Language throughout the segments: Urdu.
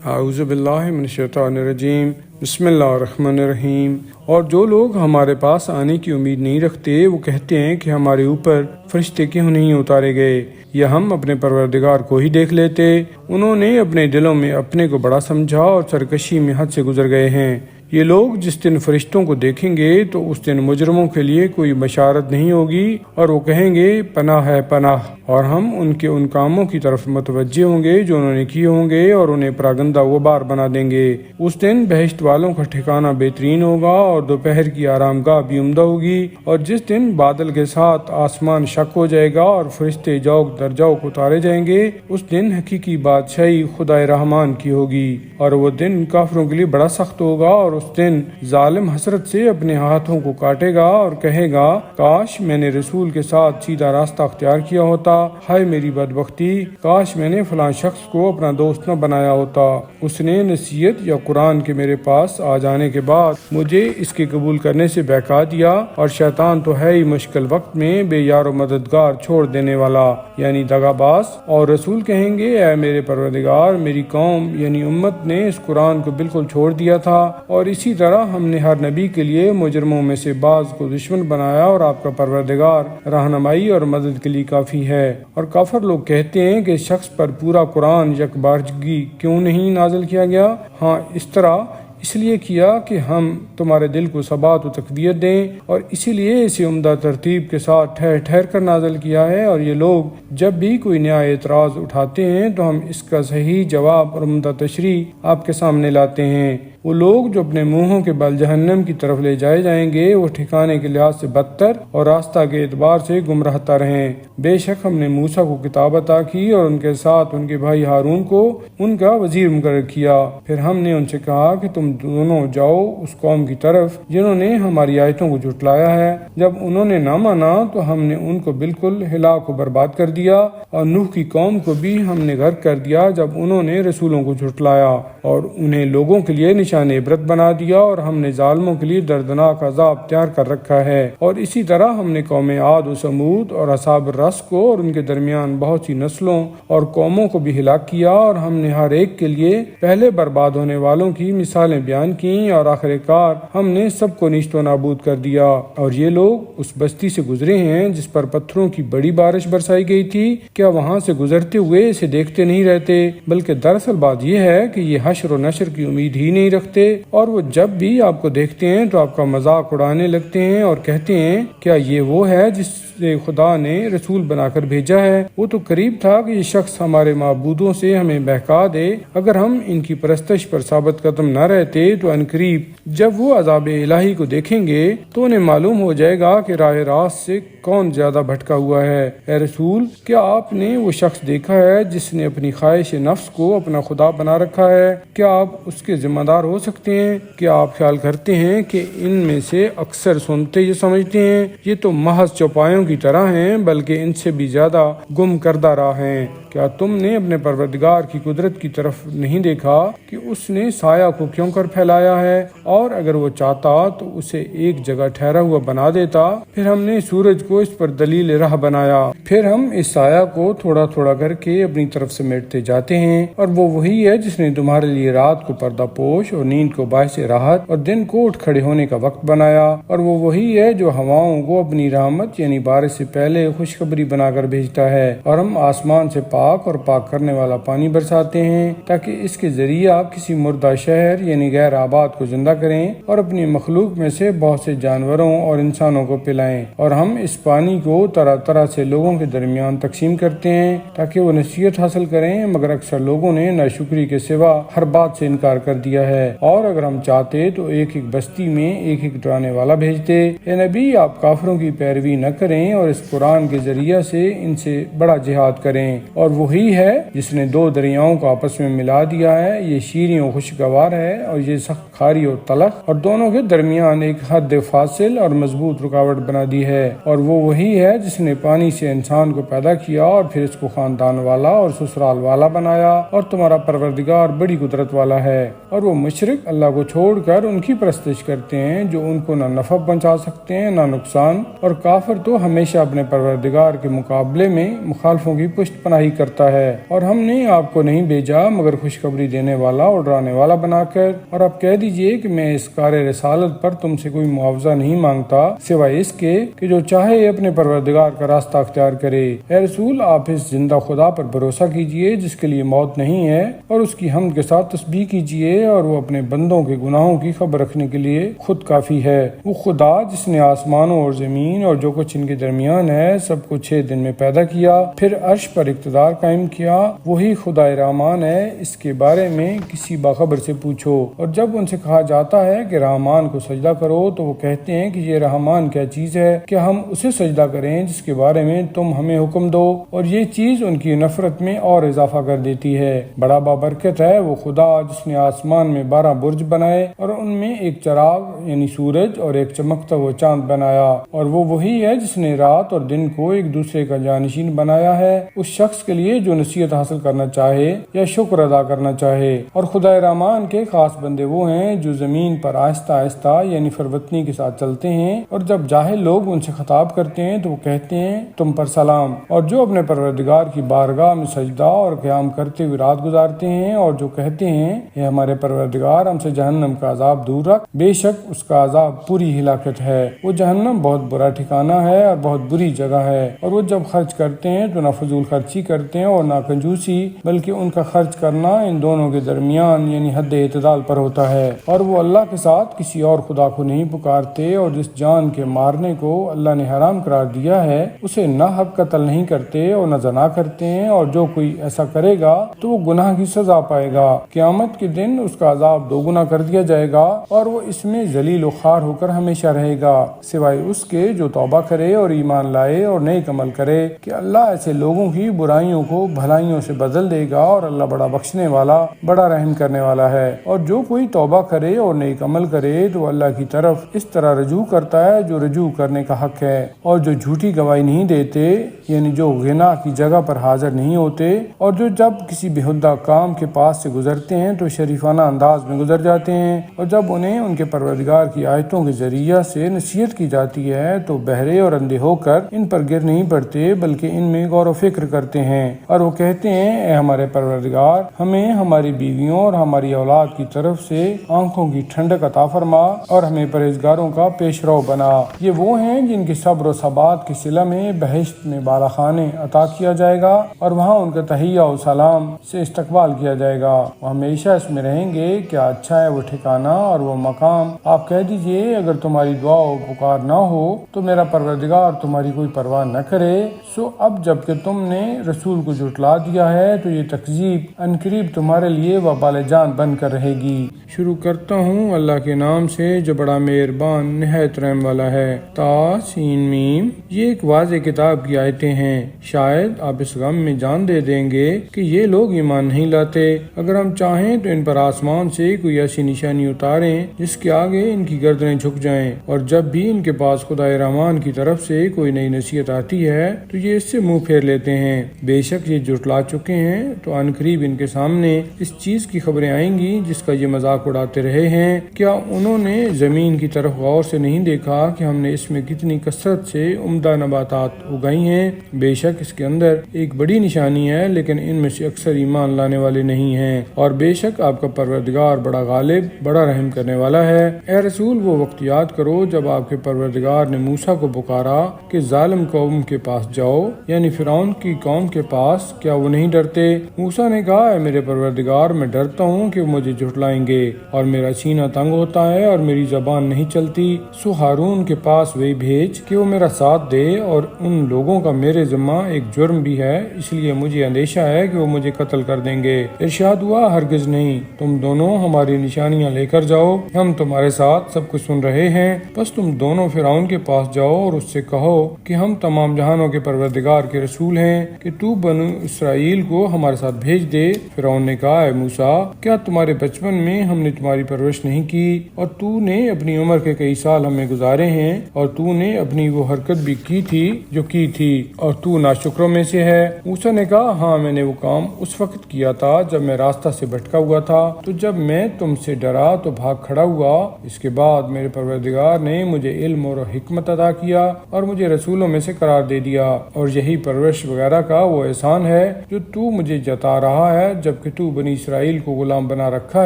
اعوذ باللہ من الشیطان الرجیم، بسم اللہ الرحمن الرحیم۔ اور جو لوگ ہمارے پاس آنے کی امید نہیں رکھتے وہ کہتے ہیں کہ ہمارے اوپر فرشتے کیوں نہیں اتارے گئے، یا ہم اپنے پروردگار کو ہی دیکھ لیتے۔ انہوں نے اپنے دلوں میں اپنے کو بڑا سمجھا اور سرکشی میں حد سے گزر گئے ہیں۔ یہ لوگ جس دن فرشتوں کو دیکھیں گے تو اس دن مجرموں کے لیے کوئی بشارت نہیں ہوگی، اور وہ کہیں گے پناہ ہے پناہ، اور ہم ان کے ان کاموں کی طرف متوجہ ہوں گے جو انہوں نے کیے ہوں گے، اور انہیں پراگندہ غبار بنا دیں گے۔ اس دن بہشت والوں کا ٹھکانہ بہترین ہوگا، اور دوپہر کی آرام گاہ بھی عمدہ ہوگی۔ اور جس دن بادل کے ساتھ آسمان شک ہو جائے گا اور فرشتے جوق در جوق اتارے جائیں گے، اس دن حقیقی بادشاہی خدائے رحمان کی ہوگی، اور وہ دن کافروں کے لیے بڑا سخت ہوگا۔ اور اس دن ظالم حسرت سے اپنے ہاتھوں کو کاٹے گا اور کہے گا کاش میں نے رسول کے ساتھ سیدھا راستہ اختیار کیا ہوتا، ہائے میری بدبختی، کاش میں نے فلاں شخص کو اپنا دوست نہ بنایا ہوتا، اس نے نصیحت یا قرآن کے میرے پاس آ جانے کے بعد مجھے اس کے قبول کرنے سے بہکا دیا، اور شیطان تو ہے ہی مشکل وقت میں بے یار و مددگار چھوڑ دینے والا، یعنی دغا باز۔ اور رسول کہیں گے اے میرے پروردگار، میری قوم یعنی امت نے اس قرآن کو بالکل چھوڑ دیا تھا، اور اسی طرح ہم نے ہر نبی کے لیے مجرموں میں سے بعض کو دشمن بنایا، اور آپ کا پروردگار رہنمائی اور مدد کے لیے کافی ہے۔ اور کافر لوگ کہتے ہیں کہ اس شخص پر پورا قرآن یک بارگی کیوں نہیں نازل کیا گیا؟ ہاں اس طرح اس لیے کیا کہ ہم تمہارے دل کو ثبات و تقویت دیں، اور اسی لیے اسے عمدہ ترتیب کے ساتھ ٹھہر ٹھہر کر نازل کیا ہے۔ اور یہ لوگ جب بھی کوئی نیا اعتراض اٹھاتے ہیں تو ہم اس کا صحیح جواب اور عمدہ تشریح آپ کے سامنے لاتے ہیں۔ وہ لوگ جو اپنے منہوں کے بل جہنم کی طرف لے جائے جائیں گے وہ ٹھکانے کے لحاظ سے بدتر اور راستہ کے اعتبار سے گمراہ تر ہیں۔ بے شک ہم نے موسیٰ کو کتاب عطا کی اور ان کے ساتھ ان کے بھائی ہارون کو ان کا وزیر مقرر کیا۔ پھر ہم نے ان سے کہا کہ تم دونوں جاؤ اس قوم کی طرف جنہوں نے ہماری آیتوں کو جھٹلایا ہے۔ جب انہوں نے نہ مانا تو ہم نے ان کو بالکل ہلاک و برباد کر دیا، اور نوح کی قوم کو بھی ہم نے غرق کر دیا جب انہوں نے رسولوں کو جھٹلایا، اور انہیں لوگوں کے لیے نشان عبرت بنا دیا، اور ہم نے ظالموں کے لیے دردناک عذاب تیار کر رکھا ہے۔ اور اسی طرح ہم نے قوم عاد و سمود اور اصحاب الرس کو اور ان کے درمیان بہت سی نسلوں اور قوموں کو بھی ہلاک کیا، اور ہم نے ہر ایک کے لیے پہلے برباد ہونے والوں کی مثالیں بیان کیں، اور آخر کار ہم نے سب کو نیست و نابود کر دیا۔ اور یہ لوگ اس بستی سے گزرے ہیں جس پر پتھروں کی بڑی بارش برسائی گئی تھی، کیا وہاں سے گزرتے ہوئے اسے دیکھتے نہیں رہتے؟ بلکہ دراصل بات یہ ہے کہ یہ حشر و نشر کی امید ہی نہیں رکھتے، اور وہ جب بھی آپ کو دیکھتے ہیں تو آپ کا مذاق اڑانے لگتے ہیں اور کہتے ہیں کیا یہ وہ ہے جس سے خدا نے رسول بنا کر بھیجا ہے؟ وہ تو قریب تھا کہ یہ شخص ہمارے معبودوں سے ہمیں بہکا دے، اگر ہم ان کی پرستش پر ثابت قدم نہ رہتے تو عنقریب جب وہ عذاب الہی کو دیکھیں گے تو انہیں معلوم ہو جائے گا کہ راہ راست سے کون زیادہ بھٹکا ہوا ہے۔ اے رسول، کیا آپ نے وہ شخص دیکھا ہے جس نے اپنی خواہش نفس کو اپنا خدا بنا رکھا ہے؟ کیا آپ اس کے ذمہ دار ہو سکتے ہیں؟ کیا آپ خیال کرتے ہیں کہ ان میں سے اکثر سنتے یہ سمجھتے ہیں یہ تو محض چوپایوں کی طرح ہیں، بلکہ ان سے بھی زیادہ گم کردہ راہ ہیں؟ کیا تم نے اپنے پروردگار کی قدرت کی طرف نہیں دیکھا کہ اس نے سایہ کو کیوں کر پھیلایا ہے، اور اگر وہ چاہتا تو اسے ایک جگہ ٹھہرا ہوا بنا دیتا؟ پھر ہم نے سورج کو اس پر دلیل راہ بنایا، پھر ہم اس سایہ کو تھوڑا تھوڑا کر کے اپنی طرف سمیٹتے جاتے ہیں، اور وہ وہی ہے جس نے تمہارے لیے رات کو پردہ پوش اور نیند کو باعث راحت اور دن کو اٹھ کھڑے ہونے کا وقت بنایا، اور وہ وہی ہے جو ہواؤں کو اپنی رحمت یعنی بارش سے پہلے خوشخبری بنا کر بھیجتا ہے، اور ہم آسمان سے پاک اور پاک کرنے والا پانی برساتے ہیں تاکہ اس کے ذریعے آپ کسی مردہ شہر یعنی غیر آباد کو زندہ کریں، اور اپنی مخلوق میں سے بہت سے جانوروں اور انسانوں کو پلائیں، اور ہم اس پانی کو طرح طرح سے لوگوں کے درمیان تقسیم کرتے ہیں تاکہ وہ نصیحت حاصل کریں، مگر اکثر لوگوں نے ناشکری کے سوا ہر بات سے انکار کر دیا ہے۔ اور اگر ہم چاہتے تو ایک ایک بستی میں ایک ایک ڈرانے والا بھیجتے۔ اے نبی، آپ کافروں کی پیروی نہ کریں اور اس قرآن کے ذریعے سے ان سے بڑا جہاد کریں، اور وہی ہے جس نے دو دریاؤں کو آپس میں ملا دیا ہے، یہ شیریں و خوشگوار ہے، اور یہ سخت کھاری اور تلخ، اور دونوں کے درمیان ایک حد فاصل اور مضبوط رکاوٹ بنا دی ہے۔ اور وہ وہی ہے جس نے پانی سے انسان کو پیدا کیا اور پھر اس کو خاندان والا اور سسرال والا بنایا، اور تمہارا پروردگار بڑی قدرت والا ہے۔ اور وہ مشرک اللہ کو چھوڑ کر ان کی پرستش کرتے ہیں جو ان کو نہ نفع پہنچا سکتے ہیں نہ نقصان، اور کافر تو ہمیشہ اپنے پروردگار کے مقابلے میں مخالفوں کی پشت پناہی کرتا ہے۔ اور ہم نے آپ کو نہیں بھیجا مگر خوشخبری دینے والا اور ڈرانے والا بنا کر، اور اب کہہ دیجئے کہ میں اس کار رسالت پر تم سے کوئی معاوضہ نہیں مانگتا سوائے اس کے کہ جو چاہے اپنے پروردگار کا راستہ اختیار کرے۔ اے رسول، آپ اس زندہ خدا پر بھروسہ کیجئے جس کے لیے موت نہیں ہے، اور اس کی حمد کے ساتھ تسبیح کیجئے، اور وہ اپنے بندوں کے گناہوں کی خبر رکھنے کے لیے خود کافی ہے۔ وہ خدا جس نے آسمانوں اور زمین اور جو کچھ ان کے درمیان ہے سب کو 6 دن میں پیدا کیا، پھر عرش پر اقتدار قائم کیا، وہی خدا رحمان ہے، اس کے بارے میں کسی باخبر سے پوچھو۔ اور جب ان سے کہا جاتا ہے کہ رحمان کو سجدہ کرو تو وہ کہتے ہیں کہ یہ رحمان کیا چیز ہے کہ ہم اسے سجدہ کریں جس کے بارے میں تم ہمیں حکم دو، اور یہ چیز ان کی نفرت میں اور اضافہ کر دیتی ہے۔ بڑا بابرکت ہے وہ خدا جس نے آسمان میں 12 برج بنائے اور ان میں ایک چراغ یعنی سورج اور ایک چمکتا ہوا چاند بنایا، اور وہ وہی ہے جس نے رات اور دن کو ایک دوسرے کا جانشین بنایا ہے اس شخص کے لیے جو نصیحت حاصل کرنا چاہے یا شکر ادا کرنا چاہے۔ اور خدا رحمان کے خاص بندے وہ ہیں جو زمین پر آہستہ آہستہ یعنی فروتنی کے ساتھ چلتے ہیں، اور جب جاہل لوگ ان سے خطاب کرتے ہیں تو وہ کہتے ہیں تم پر سلام، اور جو اپنے پروردگار کی بارگاہ میں سجدہ اور قیام کرتے ہوئے رات گزارتے ہیں، اور جو کہتے ہیں اے ہمارے پروردگار ہم سے جہنم کا عذاب دور رکھ، بے شک اس کا عذاب پوری ہلاکت ہے، وہ جہنم بہت برا ٹھکانہ ہے اور بہت بری جگہ ہے۔ اور وہ جب خرچ کرتے ہیں تو نہ فضول خرچی کرتے ہیں اور نہ کنجوسی، بلکہ ان کا خرچ کرنا ان دونوں کے درمیان یعنی حد اعتدال پر ہوتا ہے، اور وہ اللہ کے ساتھ کسی اور خدا کو نہیں پکارتے، اور جس جان کے مارنے کو اللہ نے حرام قرار دیا ہے اسے نہ حق قتل نہیں کرتے اور نہ زنا کرتے ہیں، اور جو کوئی ایسا کرے گا تو وہ گناہ کی سزا پائے گا۔ قیامت کے دن اس کا عذاب 2 گنا کر دیا جائے گا اور وہ اس میں ذلیل و خوار ہو کر ہمیشہ رہے گا، سوائے اس کے جو توبہ کرے اور ایمان لائے اور نیک عمل کرے کہ اللہ ایسے لوگوں کی برائیوں کو بھلائیوں سے بدل دے گا، اور اللہ بڑا بخشنے والا بڑا رحم کرنے والا ہے۔ اور جو کوئی توبہ کرے اور نیک عمل کرے تو اللہ کی طرف اس طرح رجوع کرتا ہے جو رجوع کرنے کا حق ہے، اور جو جھوٹی گواہی نہیں دیتے یعنی جو غنا کی جگہ پر حاضر نہیں ہوتے، اور جو جب کسی بےہودہ کام کے پاس سے گزرتے ہیں تو شریفانہ انداز میں گزر جاتے ہیں، اور جب انہیں ان کے پروردگار کی آیتوں کے ذریعہ سے نصیحت کی جاتی ہے تو بہرے اور اندھے ہو کر ان پر گر نہیں پڑتے بلکہ ان میں غور و فکر کرتے ہیں، اور وہ کہتے ہیں اے ہمارے پروردگار ہمیں ہماری بیویوں اور ہماری اولاد کی طرف سے آنکھوں کی ٹھنڈک عطا فرما اور ہمیں پرہیزگاروں کا پیش رو بنا۔ یہ وہ ہیں جن کے صبر و ثبات کی صلہ میں بہشت میں بالا خانے عطا کیا جائے گا، اور وہاں ان کا تحیہ و سلام سے استقبال کیا جائے گا، وہ ہمیشہ اس میں رہیں گے، کیا اچھا ہے وہ ٹھکانہ اور وہ مقام۔ آپ کہہ دیجئے اگر تمہاری دعا و پکار نہ ہو تو میرا پروردگار تمہاری کوئی پرواہ نہ کرے، سو اب جب کہ تم نے رسول کو جھٹلا دیا ہے تو یہ تکذیب عنقریب تمہارے لیے وبال جان بن کر رہے گی۔ شروع کرتا ہوں اللہ کے نام سے جو بڑا مہربان نہایت رحم والا ہے۔ طاسین میم، یہ ایک واضح کتاب کی آیتیں ہیں، شاید آپ اس غم میں جان دے دیں گے کہ یہ لوگ ایمان نہیں لاتے۔ اگر ہم چاہیں تو ان پر آسمان سے کوئی ایسی نشانی اتاریں جس کے آگے ان کی گردنیں جھک جائیں، اور جب بھی ان کے پاس خدا رحمان کی طرف سے کوئی نئی نصیحت آتی ہے تو یہ اس سے منہ پھیر لیتے ہیں۔ بے شک یہ جھٹلا چکے ہیں، تو عنقریب ان کے سامنے اس چیز کی خبریں آئیں گی جس کا یہ مذاق اڑاتے رہے ہیں۔ کیا انہوں نے زمین کی طرف غور سے نہیں دیکھا کہ ہم نے اس میں کتنی کثرت سے عمدہ نباتات اگائی ہیں؟ بے شک اس کے اندر ایک بڑی نشانی ہے، لیکن ان میں سے اکثر ایمان لانے والے نہیں ہیں، اور بے شک آپ کا پروردگار بڑا غالب بڑا رحم کرنے والا ہے۔ اے رسول وہ وقت یاد کرو جب آپ کے پروردگار نے موسیٰ کو پکارا کہ ظالم قوم کے پاس جاؤ، یعنی فرعون کی قوم کے پاس، کیا وہ نہیں ڈرتے؟ موسیٰ نے کہا اے میرے پروردگار میں ڈرتا ہوں کہ وہ مجھے جھٹلائیں گے، اور میرا سینہ تنگ ہوتا ہے اور میری زبان نہیں چلتی، سو ہارون کے پاس وہی بھیج کہ وہ میرا ساتھ دے، اور ان لوگوں کا میرے ذمہ ایک جرم بھی ہے، اس لیے مجھے اندیشہ ہے کہ وہ مجھے قتل کر دیں گے۔ ارشاد ہوا ہرگز نہیں، تم دونوں ہماری نشانیاں لے کر جاؤ، ہم تمہارے ساتھ سب کچھ سن رہے ہیں۔ بس تم دونوں فرعون کے پاس جاؤ اور اس سے کہو کہ ہم تمام جہانوں کے پروردگار کے رسول ہیں کہ تو بنو اسرائیل کو ہمارے ساتھ بھیج دے۔ فرعون نے کہا اے موسیٰ، کیا تمہارے بچپن میں ہم نے تمہاری پرورش نہیں کی، اور تو نے اپنی عمر کے کئی سال ہمیں گزارے ہیں، اور تو نے اپنی وہ حرکت بھی کی تھی جو کی تھی، اور تو ناشکروں میں سے ہے۔ موسیٰ نے کہا ہاں میں نے وہ کام اس وقت کیا تھا جب میں راستہ سے بھٹکا ہوا تھا، تو جب میں تم سے ڈرا تو بھاگ کھڑا ہوا۔ اس کے بعد میرے پروردگار نے مجھے علم اور حکمت عطا کیا اور مجھے رسولوں میں سے قرار دے دیا، اور یہی پرورش وغیرہ کا وہ احسان ہے جو تو مجھے جتا رہا ہے جبکہ تو بنی اسرائیل کو غلام بنا رکھا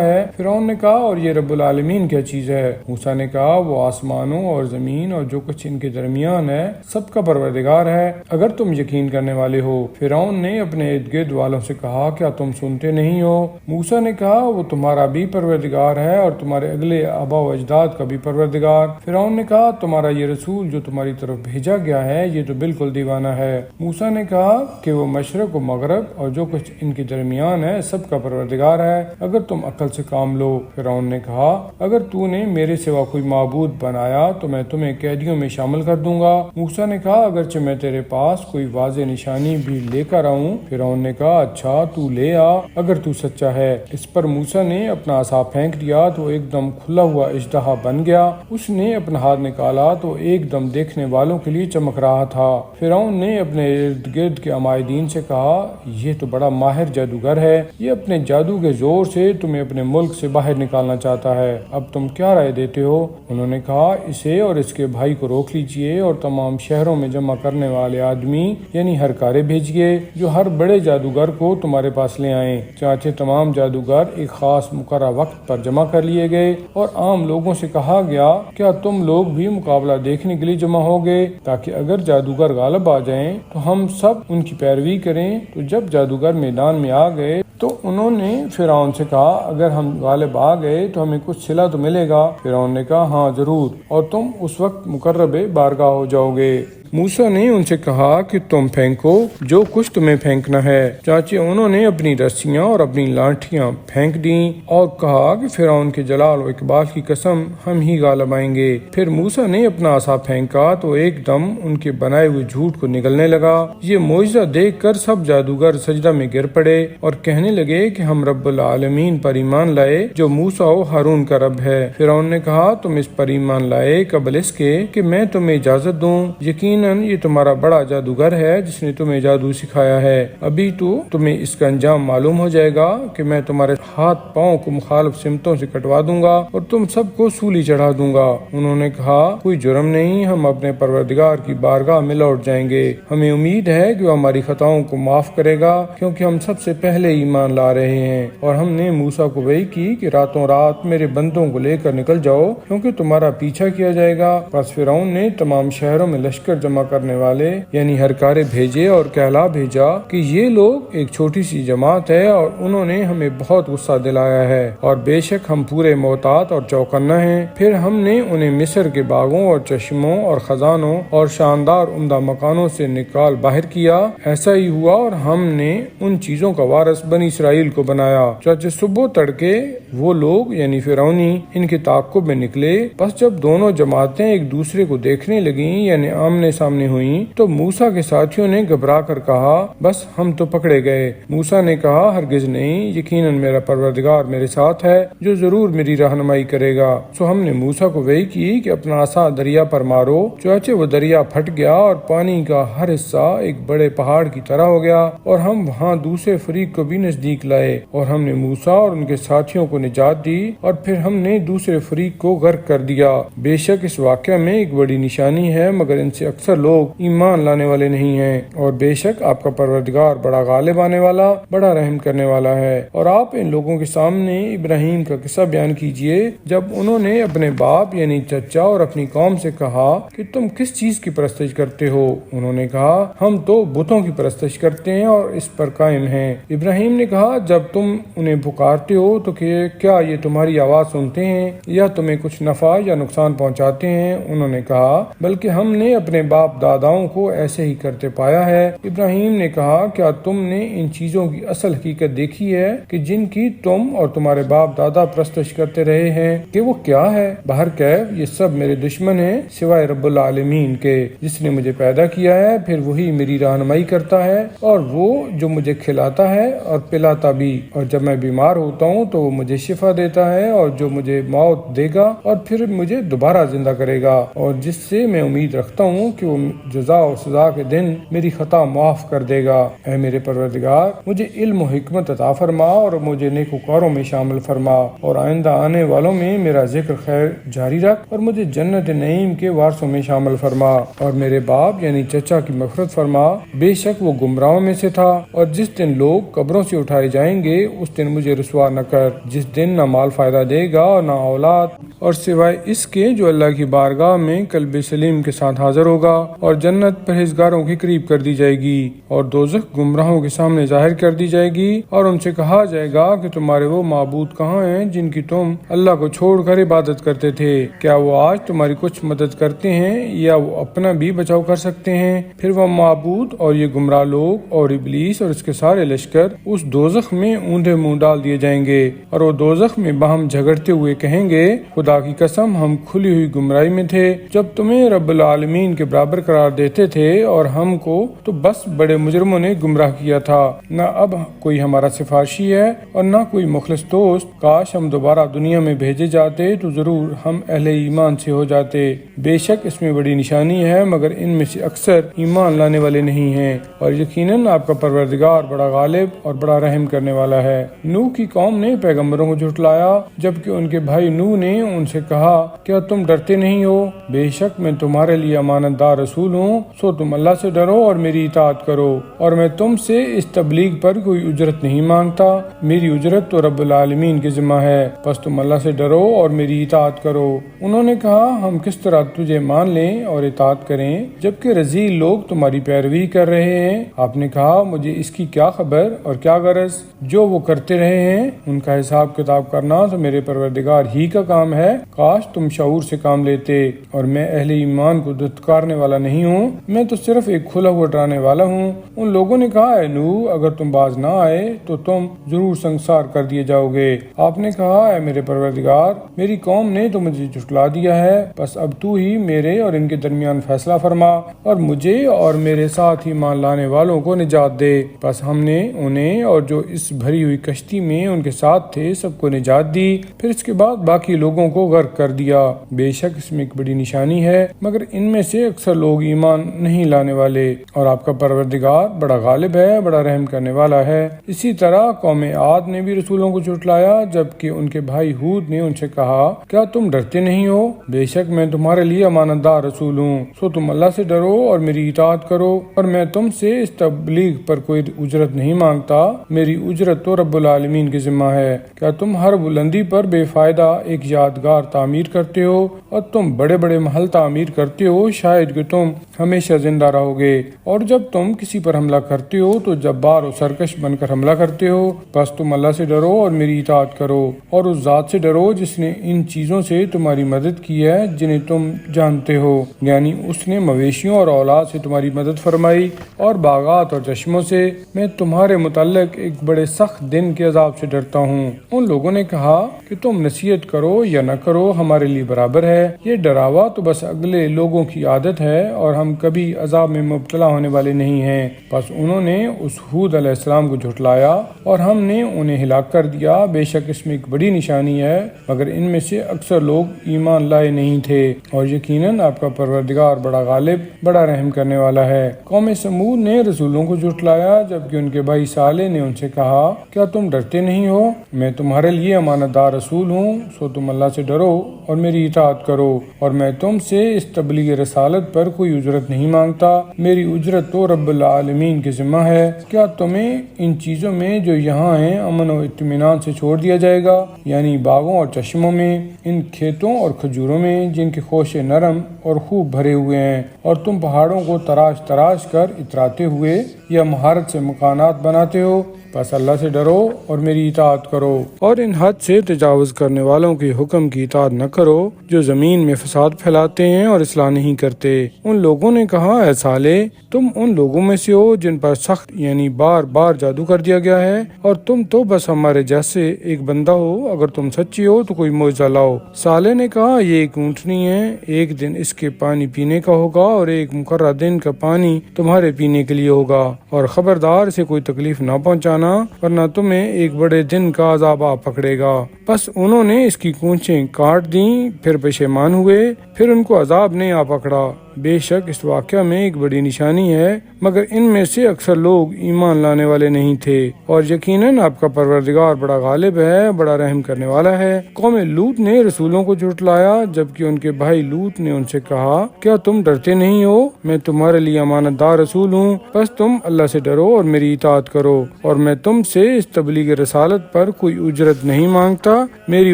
ہے۔ فرعون نے کہا اور یہ رب العالمین کیا چیز ہے؟ موسیٰ نے کہا وہ آسمانوں اور زمین اور جو کچھ ان کے درمیان ہے سب کا پروردگار ہے، اگر تم یقین کرنے والے ہو۔ فرعون نے اپنے ارد گرد والوں سے کہا کیا تم سنتے نہیں ہو؟ موسیٰ نے کہا وہ تمہارا بھی پروردگار ہے اور تمہارے اگلے آباء و اجداد کا بھی پروردگار۔ فرعون نے کہا تمہارا یہ رسول جو تمہاری طرف بھیجا گیا ہے یہ تو بالکل دیوانہ ہے۔ موسیٰ نے کہا کہ وہ مشرق و مغرب اور جو کچھ ان کے درمیان ہے سب کا پروردگار ہے، اگر تم عقل سے کام لو۔ فرعون نے کہا اگر تو نے میرے سوا کوئی معبود بنایا تو میں تمہیں قیدیوں میں شامل کر دوں گا۔ موسیٰ نے کہا اگرچہ میں تیرے پاس کوئی واضح نشانی بھی لے کر آؤں۔ فرعون نے کہا اچھا تو لے آ اگر تو سچا ہے۔ اس پر موسیٰ نے اپنا عصا پھینک دیا تو ایک دم کھلا ہوا اژدہا بن گیا۔ اس نے اپنا ہاتھ نکالا تو ایک دم دیکھنے والوں کے لیے چمک رہا تھا۔ فرعون نے اپنے ارد گرد کے عمائدین سے کہا یہ تو بڑا ماہر جادوگر ہے، یہ اپنے جادو کے زور سے تمہیں اپنے ملک سے باہر نکالنا چاہتا ہے، اب تم کیا رائے دیتے ہو؟ انہوں نے کہا اسے اور اس کے بھائی کو روک لیجئے اور تمام شہروں میں جمع کرنے والے آدمی یعنی ہر کارے بھیجیے جو ہر بڑے جادوگر کو تمہارے پاس لے آئیں۔ چانچہ تمام جادوگر ایک خاص مقررہ وقت پر جمع کر لیے گئے اور عام لوگوں سے کہا گیا کیا تم لوگ بھی مقابلہ دیکھنے کے لیے جمع ہوگے تاکہ اگر جادوگر غالب آ جائیں تو ہم سب ان کی پیروی کریں۔ تو جب جادوگر میدان میں آ گئے تو انہوں نے فرعون سے کہا اگر ہم غالب آ گئے تو ہمیں کچھ صلہ تو ملے گا۔ فرعون نے کہا ہاں ضرور، اور تم اس وقت مقرب بارگاہ ہو جاؤ گے۔ موسیٰ نے ان سے کہا کہ تم پھینکو جو کچھ تمہیں پھینکنا ہے۔ چانچہ انہوں نے اپنی رسیاں اور اپنی لاٹھیاں پھینک دیں اور کہا کہ فرعون کے جلال و اقبال کی قسم ہم ہی غالب آئیں گے۔ پھر موسیٰ نے اپنا عصا پھینکا تو ایک دم ان کے بنائے ہوئے جھوٹ کو نگلنے لگا۔ یہ معجزہ دیکھ کر سب جادوگر سجدہ میں گر پڑے اور کہنے لگے کہ ہم رب العالمین پر ایمان لائے جو موسیٰ و ہارون کا رب ہے۔ فرعون نے کہا تم اس پر ایمان لائے قبل اس کے کہ میں تمہیں اجازت دوں؟ یقیناً یہ تمہارا بڑا جادوگر ہے جس نے تمہیں جادو سکھایا ہے۔ ابھی تو تمہیں اس کا انجام معلوم ہو جائے گا کہ میں تمہارے ہاتھ پاؤں کو مخالف سمتوں سے کٹوا دوں گا اور تم سب کو سولی چڑھا دوں گا۔ انہوں نے کہا کوئی جرم نہیں، ہم اپنے پروردگار کی بارگاہ میں لوٹ جائیں گے، ہمیں امید ہے کہ وہ ہماری خطاؤں کو معاف کرے گا کیونکہ ہم سب سے پہلے ایمان لا رہے ہیں۔ اور ہم نے موسیٰ کو وحی کی کہ راتوں رات میرے بندوں کو لے کر نکل جاؤ کیونکہ تمہارا پیچھا کیا جائے گا۔ پس فرعون نے تمام شہروں میں لشکر جمع کرنے والے یعنی ہر کارے بھیجے اور کہلا بھیجا کہ یہ لوگ ایک چھوٹی سی جماعت ہے اور انہوں نے ہمیں بہت غصہ دلایا ہے اور بے شک ہم پورے محتاط اور چوکنا ہیں۔ پھر ہم نے انہیں مصر کے باغوں اور چشموں اور خزانوں اور شاندار عمدہ مکانوں سے نکال باہر کیا۔ ایسا ہی ہوا اور ہم نے ان چیزوں کا وارث بنی اسرائیل کو بنایا۔ چنانچہ صبح تڑکے وہ لوگ یعنی فرعونی ان کے تعاقب میں نکلے۔ بس جب دونوں جماعتیں ایک دوسرے کو دیکھنے لگیں یعنی آمنے سامنے ہوئیں تو موسیٰ کے ساتھیوں نے گھبرا کر کہا بس ہم تو پکڑے گئے۔ موسیٰ نے کہا ہرگز نہیں، یقیناً میرا پروردگار میرے ساتھ ہے جو ضرور میری رہنمائی کرے گا۔ سو ہم نے موسیٰ کو وحی کی کہ اپنا عصا دریا پر مارو، چنانچہ وہ دریا پھٹ گیا اور پانی کا ہر حصہ ایک بڑے پہاڑ کی طرح ہو گیا اور ہم وہاں دوسرے فریق کو بھی نزدیک لائے اور ہم نے موسیٰ اور ان کے ساتھیوں کو نجات دی اور پھر ہم نے دوسرے فریق کو غرق کر دیا۔ بے شک اس واقعہ میں ایک بڑی نشانی ہے مگر ان سے اکثر لوگ ایمان لانے والے نہیں ہیں، اور بے شک آپ کا پروردگار بڑا غالب آنے والا بڑا رحم کرنے والا ہے۔ اور آپ ان لوگوں کے سامنے ابراہیم کا قصہ بیان کیجئے جب انہوں نے اپنے باپ یعنی چچا اور اپنی قوم سے کہا کہ تم کس چیز کی پرستش کرتے ہو؟ انہوں نے کہا ہم تو بتوں کی پرستش کرتے ہیں اور اس پر قائم ہیں۔ ابراہیم نے کہا جب تم انہیں پکارتے ہو تو کیا یہ تمہاری آواز سنتے ہیں یا تمہیں کچھ نفع یا نقصان پہنچاتے ہیں؟ انہوں نے کہا بلکہ ہم نے اپنے باپ داداؤں کو ایسے ہی کرتے پایا ہے۔ ابراہیم نے کہا کیا تم نے ان چیزوں کی اصل حقیقت دیکھی ہے کہ جن کی تم اور تمہارے باپ دادا پرستش کرتے رہے ہیں کہ وہ کیا ہے؟ بہرکیف یہ سب میرے دشمن ہیں سوائے رب العالمین کے جس نے مجھے پیدا کیا ہے، پھر وہی میری رہنمائی کرتا ہے اور وہ جو مجھے کھلاتا ہے اور پلاتا بھی، اور جب میں بیمار ہوتا ہوں تو وہ مجھے شفا دیتا ہے، اور جو مجھے موت دے گا اور پھر مجھے دوبارہ زندہ کرے گا، اور جس سے میں امید رکھتا ہوں کہ وہ جزا و سزا کے دن میری خطا معاف کر دے گا۔ اے میرے پروردگار، مجھے علم و حکمت عطا فرما اور مجھے نیکوکاروں میں شامل فرما، اور آئندہ آنے والوں میں میرا ذکر خیر جاری رکھ، اور مجھے جنت نعیم کے وارثوں میں شامل فرما، اور میرے باپ یعنی چچا کی مغفرت فرما، بے شک وہ گمراہوں میں سے تھا۔ اور جس دن لوگ قبروں سے اٹھائے جائیں گے اس دن مجھے رسوا نہ کر، جس دن نہ مال فائدہ دے گا اور نہ اولاد، اور سوائے اس کے جو اللہ کی بارگاہ میں قلب سلیم کے ساتھ حاضر ہوگا، اور جنت پرہیزگاروں کے قریب کر دی جائے گی، اور دوزخ گمراہوں کے سامنے ظاہر کر دی جائے گی، اور ان سے کہا جائے گا کہ تمہارے وہ معبود کہاں ہیں جن کی تم اللہ کو چھوڑ کر عبادت کرتے تھے؟ کیا وہ آج تمہاری کچھ مدد کرتے ہیں یا وہ اپنا بھی بچاؤ کر سکتے ہیں؟ پھر وہ معبود اور یہ گمراہ لوگ اور ابلیس اور اس کے سارے لشکر اس دوزخ میں اوندھے منہ ڈال دیے جائیں گے، اور وہ دوزخ میں باہم جھگڑتے ہوئے کہیں گے، خدا کی قسم ہم کھلی ہوئی گمراہی میں تھے جب تمہیں رب العالمین کے برابر قرار دیتے تھے، اور ہم کو تو بس بڑے مجرموں نے گمراہ کیا تھا، نہ اب کوئی ہمارا سفارشی ہے اور نہ کوئی مخلص دوست۔ کاش ہم دوبارہ دنیا میں بھیجے جاتے تو ضرور ہم اہل ایمان سے ہو جاتے۔ بے شک اس میں بڑی نشانی ہے مگر ان میں سے اکثر ایمان لانے والے نہیں ہیں، اور یقیناً آپ کا پروردگار بڑا غالب اور بڑا رحم کرنے والا ہے۔ نوح کی قوم نے پیغمبروں کو جھٹلایا جبکہ ان کے بھائی نوح نے ان سے کہا، کیا تم ڈرتے نہیں ہو؟ بے شک میں تمہارے لیے امانت دار رسول ہوں، سو تم اللہ سے ڈرو اور میری اطاعت کرو، اور میں تم سے اس تبلیغ پر کوئی اجرت نہیں مانگتا، میری اجرت تو رب العالمین کے ذمہ ہے، پس تم اللہ سے ڈرو اور میری اطاعت کرو۔ انہوں نے کہا، ہم کس طرح تجھے مان لیں اور اطاعت کریں جبکہ رذیل لوگ تمہاری پیروی کر رہے ہیں؟ آپ نے کہا، مجھے اس کی کیا خبر اور کیا غرض؟ جو وہ کرتے رہے ہیں ان کا حساب کتاب کرنا تو میرے پروردگار ہی کا کام ہے، کاش تم شعور سے کام لیتے، اور میں اہل ایمان کو دھتکارنے والا نہیں ہوں، میں تو صرف ایک کھلا ہوا ڈرانے والا ہوں۔ ان لوگوں نے کہا، اے نوح، اگر تم باز نہ آئے تو تم ضرور سنگسار کر دیے جاؤ گے۔ آپ نے کہا، اے میرے پروردگار، میری قوم نے تو مجھے جھٹلا دیا ہے، بس اب تو ہی میرے اور ان کے درمیان فیصلہ فرما اور مجھے اور میرے ساتھ ہی مان لانے والوں کو نجات دے۔ بس ہم نے انہیں اور جو اس بھری ہوئی کشتی میں ان کے ساتھ تھے سب کو نجات دی، پھر اس کے بعد باقی لوگوں کو غرق کر دیا۔ بے شک اس میں ایک بڑی نشانی ہے مگر ان میں سے اکثر لوگ ایمان نہیں لانے والے، اور آپ کا پروردگار بڑا غالب ہے، بڑا رحم کرنے والا ہے۔ اسی طرح قوم عاد نے بھی رسولوں کو جھٹلایا جبکہ ان کے بھائی ہود نے ان سے کہا، کیا تم ڈرتے نہیں ہو؟ بے شک میں تمہارے لیے امانت دار رسول ہوں، سو تم اللہ سے ڈرو اور میری اطاعت کرو، اور میں تم سے اس تبلیغ پر کوئی اجرت نہیں مانگتا، میری اجرت تو رب العالمین کے ذمہ ہے۔ کیا تم ہر بلندی پر بے فائدہ ایک یادگار تعمیر کرتے ہو، اور تم بڑے بڑے محل تعمیر کرتے ہو شاید کہ تم ہمیشہ زندہ رہو گے، اور جب تم کسی پر حملہ کرتے ہو تو جبار و سرکش بن کر حملہ کرتے ہو، بس تم اللہ سے ڈرو اور میری اطاعت کرو، اور اس ذات سے ڈرو جس نے ان چیزوں سے تمہاری مدد کی ہے جنہیں تم جانتے ہو، یعنی اس نے مویشیوں اور اولاد سے تمہاری مدد فرمائی اور باغات اور چشموں سے۔ میں تمہارے متعلق ایک بڑے سخت دن کے عذاب سے ڈرتا ہوں۔ ان لوگوں نے کہا کہ تم نصیحت کرو یا نہ کرو ہمارے لیے برابر ہے، یہ ڈراوا تو بس اگلے لوگوں کی عادت ہے اور ہم کبھی عذاب میں مبتلا ہونے والے نہیں ہیں۔ بس انہوں نے اس ہود علیہ السلام کو جھٹلایا اور ہم نے انہیں ہلاک کر دیا، بے شک اس میں ایک بڑی نشانی ہے مگر ان میں سے اکثر لوگ ایمان لائے نہیں تھے، اور یقیناً آپ کا پروردگار بڑا غالب بڑا رحم کرنے والا ہے۔ قوم سمود نے رسولوں کو جھٹلایا جبکہ ان کے بھائی صالح نے ان سے کہا، کیا تم ڈرتے نہیں ہو؟ میں تمہارے لیے امانت دار رسول ہوں، سو تم اللہ سے ڈرو اور میری اطاعت کرو، اور میں تم سے اس تبلیغ رسالت پر کوئی اجرت نہیں مانگتا، میری اجرت تو رب العالمین کے ذمہ ہے۔ کیا تمہیں ان چیزوں میں جو یہاں ہیں امن و اطمینان سے چھوڑ دیا جائے گا، یعنی باغوں اور چشموں میں، ان کھیتوں اور کھجوروں میں جن کے خوشے نرم اور خوب بھرے ہوئے ہیں، اور تم پہاڑوں کو تراش تراش کر اتراتے ہوئے یا مہارت سے مکانات بناتے ہو؟ بس اللہ سے ڈرو اور میری اطاعت کرو، اور ان حد سے تجاوز کرنے والوں کے حکم کی اطاعت نہ کرو جو زمین میں فساد پھیلاتے ہیں اور اصلاح نہیں کرتے۔ ان لوگوں نے کہا، اے صالح، تم ان لوگوں میں سے ہو جن پر سخت یعنی بار بار جادو کر دیا گیا ہے، اور تم تو بس ہمارے جیسے ایک بندہ ہو، اگر تم سچی ہو تو کوئی معجزہ لاؤ۔ صالح نے کہا، یہ ایک اونٹنی ہے، ایک دن اس کے پانی پینے کا ہوگا اور ایک مقررہ دن کا پانی تمہارے پینے کے لیے ہوگا، اور خبردار اسے کوئی تکلیف نہ پہنچانا ورنہ تمہیں ایک بڑے دن کا عذاب آ پکڑے گا۔ بس انہوں نے اس کی کونچیں کاٹ دیں، پھر پشیمان ہوئے، پھر ان کو عذاب نے آ پکڑا، بے شک اس واقعہ میں ایک بڑی نشانی ہے، مگر ان میں سے اکثر لوگ ایمان لانے والے نہیں تھے، اور یقیناً آپ کا پروردگار بڑا غالب ہے، بڑا رحم کرنے والا ہے۔ قوم لوط نے رسولوں کو جھٹلایا، جبکہ ان کے بھائی لوط نے ان سے کہا، کیا تم ڈرتے نہیں ہو؟ میں تمہارے لیے امانت دار رسول ہوں، بس تم اللہ سے ڈرو اور میری اطاعت کرو، اور میں تم سے اس تبلیغ رسالت پر کوئی اجرت نہیں مانگتا، میری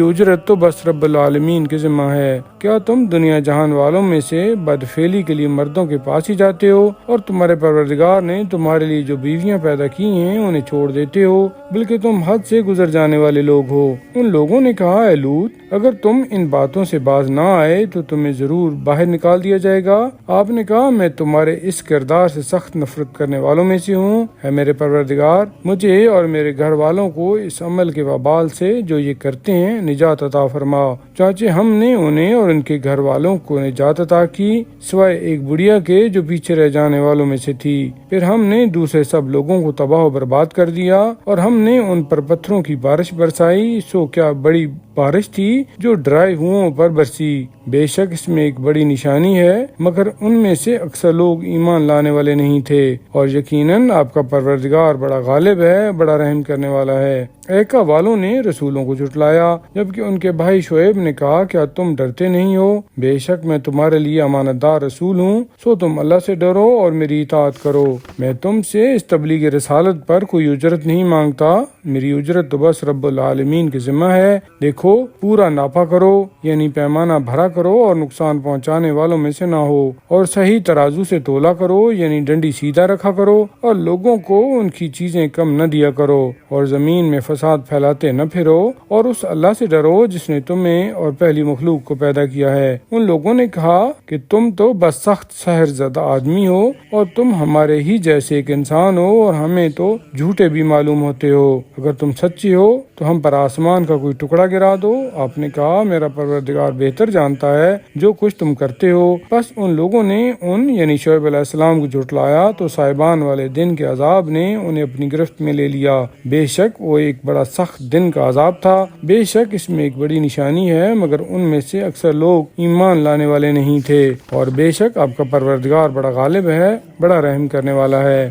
اجرت تو بس رب العالمین کے ذمہ ہے۔ کیا تم دنیا جہان والوں میں سے بدفعلی کے لیے مردوں کے پاس ہی جاتے ہو، اور تمہارے پروردگار نے تمہارے لیے جو بیویاں پیدا کی ہیں انہیں چھوڑ دیتے ہو، بلکہ تم حد سے گزر جانے والے لوگ ہو۔ ان لوگوں نے کہا، اے لوط، اگر تم ان باتوں سے باز نہ آئے تو تمہیں ضرور باہر نکال دیا جائے گا۔ آپ نے کہا، میں تمہارے اس کردار سے سخت نفرت کرنے والوں میں سے ہوں۔ اے میرے پروردگار، مجھے اور میرے گھر والوں کو اس عمل کے وبال سے جو یہ کرتے ہیں نجات عطا فرما۔ چانچہ ہم نے انہیں اور ان کے گھر والوں کو نجات عطا کی، سوائے ایک بڑھیا کے جو پیچھے رہ جانے والوں میں سے تھی۔ پھر ہم نے دوسرے سب لوگوں کو تباہ و برباد کر دیا، اور ہم نے ان پر پتھروں کی بارش برسائی، سو کیا بڑی بارش تھی جو ڈرائے ہوئوں پر برسی۔ بے شک اس میں ایک بڑی نشانی ہے، مگر ان میں سے اکثر لوگ ایمان لانے والے نہیں تھے، اور یقیناً آپ کا پروردگار بڑا غالب ہے، بڑا رحم کرنے والا ہے۔ ایکا والوں نے رسولوں کو جھٹلایا، جبکہ ان کے بھائی شعیب نے کہا، کیا تم ڈرتے نہیں ہو؟ بے شک میں تمہارے لیے امانت دار رسول ہوں، سو تم اللہ سے ڈرو اور میری اطاعت کرو۔ میں تم سے اس تبلیغ رسالت پر کوئی اجرت نہیں مانگتا، میری اجرت تو بس رب العالمین کے ذمہ ہے۔ دیکھو، پورا ناپا کرو، یعنی پیمانہ بھرا کرو اور نقصان پہنچانے والوں میں سے نہ ہو، اور صحیح ترازو سے تولا کرو، یعنی ڈنڈی سیدھا رکھا کرو، اور لوگوں کو ان کی چیزیں کم نہ دیا کرو، اور زمین میں فساد پھیلاتے نہ پھرو، اور اس اللہ سے ڈرو جس نے تمہیں اور پہلی مخلوق کو پیدا کیا ہے۔ ان لوگوں نے کہا کہ تم تو بس سخت سحر زدہ آدمی ہو، اور تم ہمارے ہی جیسے ایک انسان ہو، اور ہمیں تو جھوٹے بھی معلوم ہوتے ہو۔ اگر تم سچی ہو تو ہم پر آسمان کا کوئی ٹکڑا گرا دو۔ آپ نے کہا، میرا پروردگار بہتر جانتا ہے جو کچھ تم کرتے ہو۔ بس ان لوگوں نے یعنی شعیب علیہ السلام کو جھٹلایا، تو صاحبان والے دن کے عذاب نے انہیں اپنی گرفت میں لے لیا۔ بے شک وہ ایک بڑا سخت دن کا عذاب تھا۔ بے شک اس میں ایک بڑی نشانی ہے، مگر ان میں سے اکثر لوگ ایمان لانے والے نہیں تھے، اور بے شک آپ کا پروردگار بڑا غالب ہے، بڑا رحم کرنے والا ہے۔